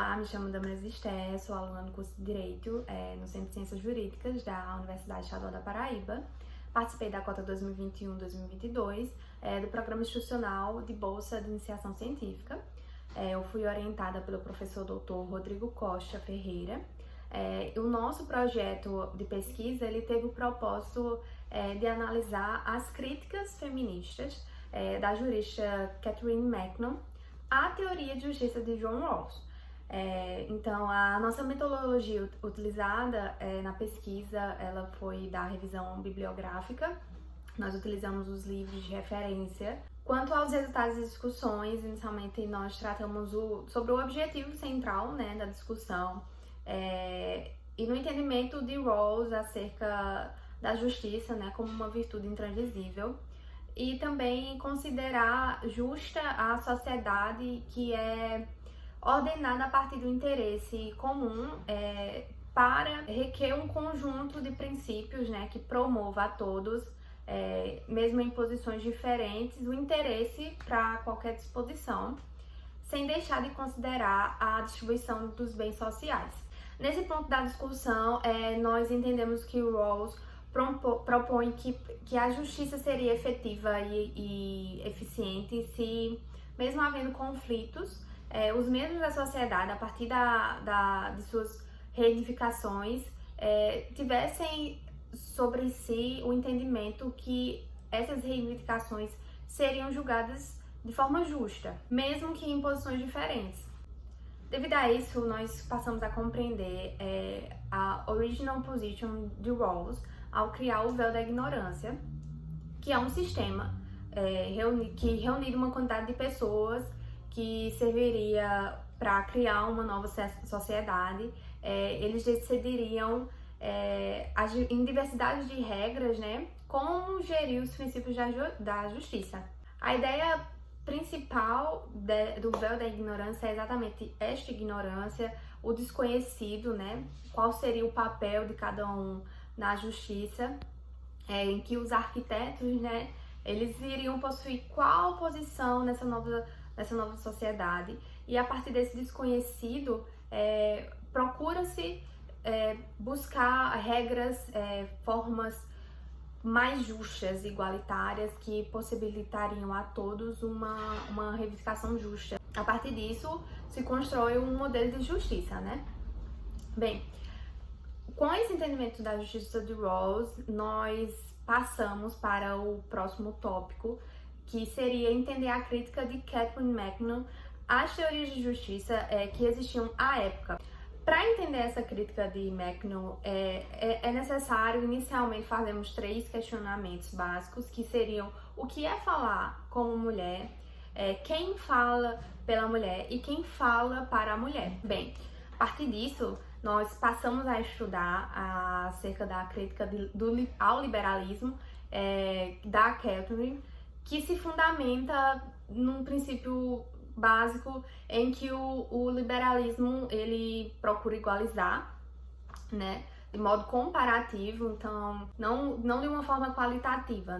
Olá, me chamo Damaris Esté, sou aluna do curso de Direito no Centro de Ciências Jurídicas da Universidade Estadual da Paraíba. Participei da cota 2021-2022 do Programa Institucional de Bolsa de Iniciação Científica. Eu fui orientada pelo professor Dr. Rodrigo Costa Ferreira. O nosso projeto de pesquisa ele teve o propósito de analisar as críticas feministas da jurista Catherine McKenna à teoria de justiça de John Rawls. Então, a nossa metodologia utilizada na pesquisa, ela foi da revisão bibliográfica. Nós utilizamos os livros de referência. Quanto aos resultados das discussões, inicialmente nós tratamos sobre o objetivo central, da discussão e no entendimento de Rawls acerca da justiça, como uma virtude intransmissível, e também considerar justa a sociedade que é ordenada a partir do interesse comum para requer um conjunto de princípios que promova a todos, mesmo em posições diferentes, o interesse para qualquer disposição, sem deixar de considerar a distribuição dos bens sociais. Nesse ponto da discussão, nós entendemos que o Rawls propõe que a justiça seria efetiva e eficiente se, mesmo havendo conflitos, os membros da sociedade, a partir de suas reivindicações, tivessem sobre si o entendimento que essas reivindicações seriam julgadas de forma justa, mesmo que em posições diferentes. Devido a isso, nós passamos a compreender a original position de Rawls ao criar o véu da ignorância, que é um sistema que reuniria uma quantidade de pessoas que serviria para criar uma nova sociedade. Eles decidiriam, em diversidade de regras, como gerir os princípios da justiça. A ideia principal do véu da ignorância é exatamente esta ignorância, o desconhecido, qual seria o papel de cada um na justiça, em que os arquitetos, eles iriam possuir qual posição nessa nova sociedade, e a partir desse desconhecido procura-se buscar regras, formas mais justas, igualitárias, que possibilitariam a todos uma reivindicação justa. A partir disso se constrói um modelo de justiça, Bem, com esse entendimento da justiça de Rawls, nós passamos para o próximo tópico, que seria entender a crítica de Catherine McKenna às teorias de justiça que existiam à época. Para entender essa crítica de McKenna, é necessário inicialmente fazermos 3 questionamentos básicos, que seriam o que é falar como mulher, quem fala pela mulher e quem fala para a mulher. Bem, a partir disso, nós passamos a estudar acerca da crítica ao liberalismo da Catherine, que se fundamenta num princípio básico em que o liberalismo ele procura igualizar, de modo comparativo, então não de uma forma qualitativa,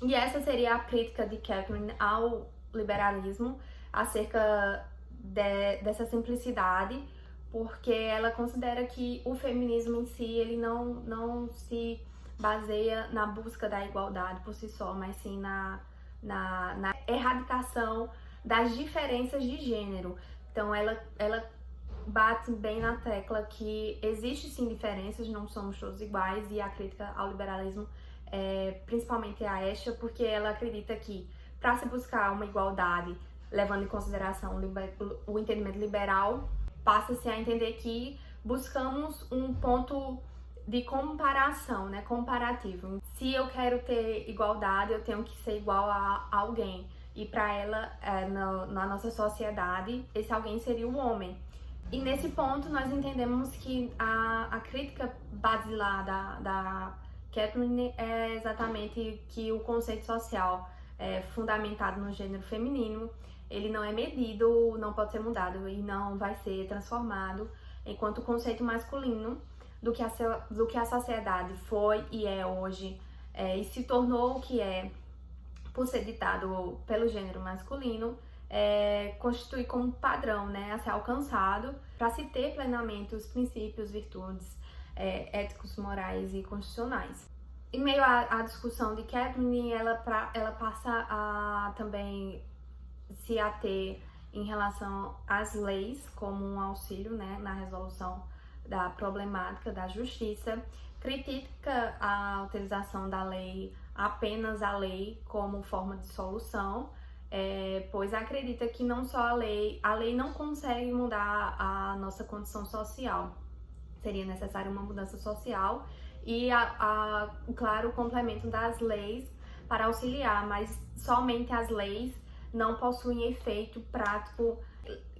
E essa seria a crítica de Catherine ao liberalismo acerca dessa simplicidade, porque ela considera que o feminismo em si ele não se baseia na busca da igualdade por si só, mas sim na erradicação das diferenças de gênero. Então ela bate bem na tecla que existe sim diferenças, não somos todos iguais, e a crítica ao liberalismo principalmente a esta, porque ela acredita que para se buscar uma igualdade, levando em consideração o entendimento liberal, passa-se a entender que buscamos um ponto de comparação, comparativo. Se eu quero ter igualdade, eu tenho que ser igual a alguém. E para ela, na nossa sociedade, esse alguém seria o homem. E nesse ponto, nós entendemos que a crítica basilar da Catherine é exatamente que o conceito social fundamentado no gênero feminino, ele não é medido, não pode ser mudado e não vai ser transformado, enquanto o conceito masculino do que a sociedade foi e é hoje e se tornou o que é por ser ditado pelo gênero masculino, constitui como padrão, né, a ser alcançado para se ter plenamente os princípios, virtudes éticos, morais e constitucionais. Em meio à discussão de Kathleen, ela passa a também se ater em relação às leis como um auxílio, né, na resolução da problemática da justiça, critica a utilização da lei, apenas a lei como forma de solução, pois acredita que não só a lei não consegue mudar a nossa condição social, seria necessária uma mudança social e, claro, o complemento das leis para auxiliar, mas somente as leis não possuem efeito prático.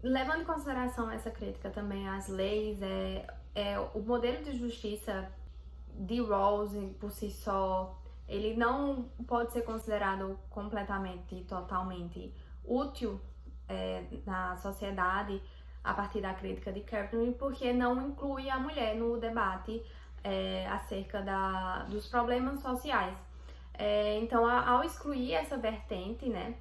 Levando em consideração essa crítica também às leis, o modelo de justiça de Rawls por si só, ele não pode ser considerado completamente, totalmente útil na sociedade a partir da crítica de Kathleen, porque não inclui a mulher no debate acerca dos problemas sociais. Então, ao excluir essa vertente, né,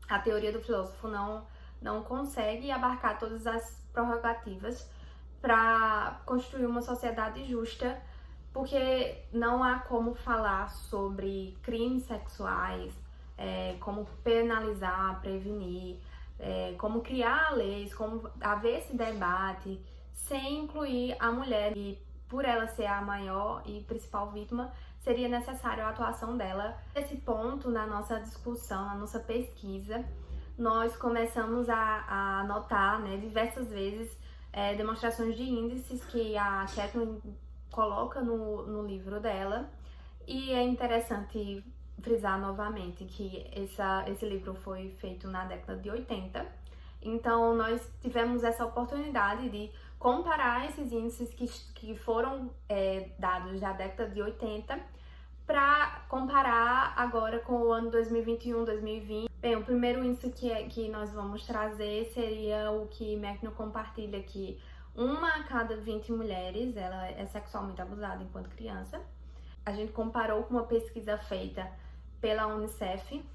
a teoria do filósofo não consegue abarcar todas as prerrogativas para construir uma sociedade justa, porque não há como falar sobre crimes sexuais, como penalizar, prevenir, como criar leis, como haver esse debate, sem incluir a mulher. E por ela ser a maior e principal vítima, seria necessária a atuação dela. Nesse ponto, na nossa discussão, na nossa pesquisa, nós começamos a notar, né, diversas vezes demonstrações de índices que a Kathleen coloca no livro dela, e é interessante frisar novamente que esse livro foi feito na década de 80, então nós tivemos essa oportunidade de comparar esses índices que foram dados da década de 80 para comparar agora com o ano 2021, 2020. Bem, o primeiro índice que nós vamos trazer seria o que Macno compartilha, que uma a cada 20 mulheres ela é sexualmente abusada enquanto criança. A gente comparou com uma pesquisa feita pela Unicef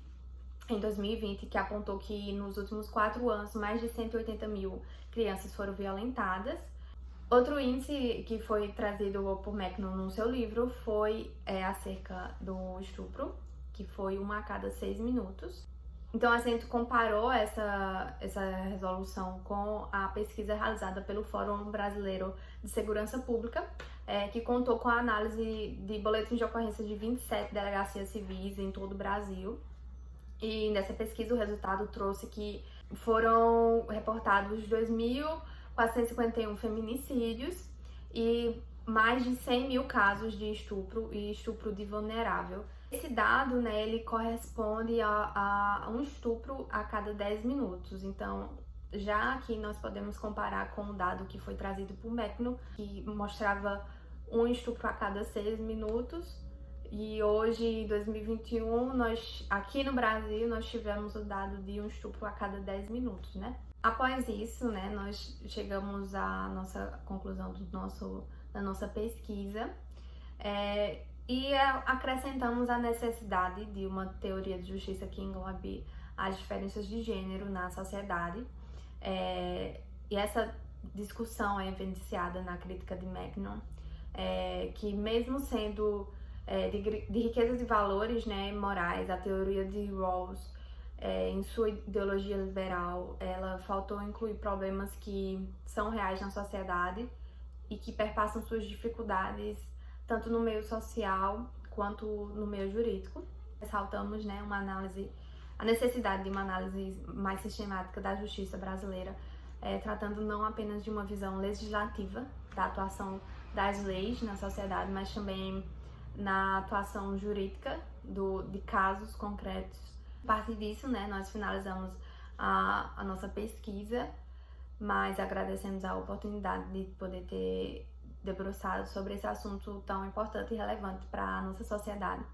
em 2020, que apontou que nos últimos 4 anos mais de 180 mil crianças foram violentadas. Outro índice que foi trazido por Macno no seu livro foi acerca do estupro, que foi uma a cada 6 minutos. Então, a gente comparou essa resolução com a pesquisa realizada pelo Fórum Brasileiro de Segurança Pública, que contou com a análise de boletins de ocorrência de 27 delegacias civis em todo o Brasil. E nessa pesquisa o resultado trouxe que foram reportados 2.451 feminicídios e mais de 100 mil casos de estupro e estupro de vulnerável. Esse dado, né, ele corresponde a um estupro a cada 10 minutos. Então, já aqui nós podemos comparar com o dado que foi trazido por Macno, que mostrava um estupro a cada 6 minutos. E hoje, em 2021, aqui no Brasil, nós tivemos o dado de um estupro a cada 10 minutos, né? Após isso, né, nós chegamos à nossa conclusão da nossa pesquisa e acrescentamos a necessidade de uma teoria de justiça que englobe as diferenças de gênero na sociedade. E essa discussão é evidenciada na crítica de Macno, que mesmo sendo de riqueza de valores, né, morais, a teoria de Rawls, em sua ideologia liberal, ela faltou incluir problemas que são reais na sociedade e que perpassam suas dificuldades tanto no meio social quanto no meio jurídico. Ressaltamos, né, a necessidade de uma análise mais sistemática da justiça brasileira, tratando não apenas de uma visão legislativa da atuação das leis na sociedade, mas também na atuação jurídica de casos concretos. A partir disso, né, nós finalizamos a nossa pesquisa, mas agradecemos a oportunidade de poder ter debruçado sobre esse assunto tão importante e relevante para a nossa sociedade.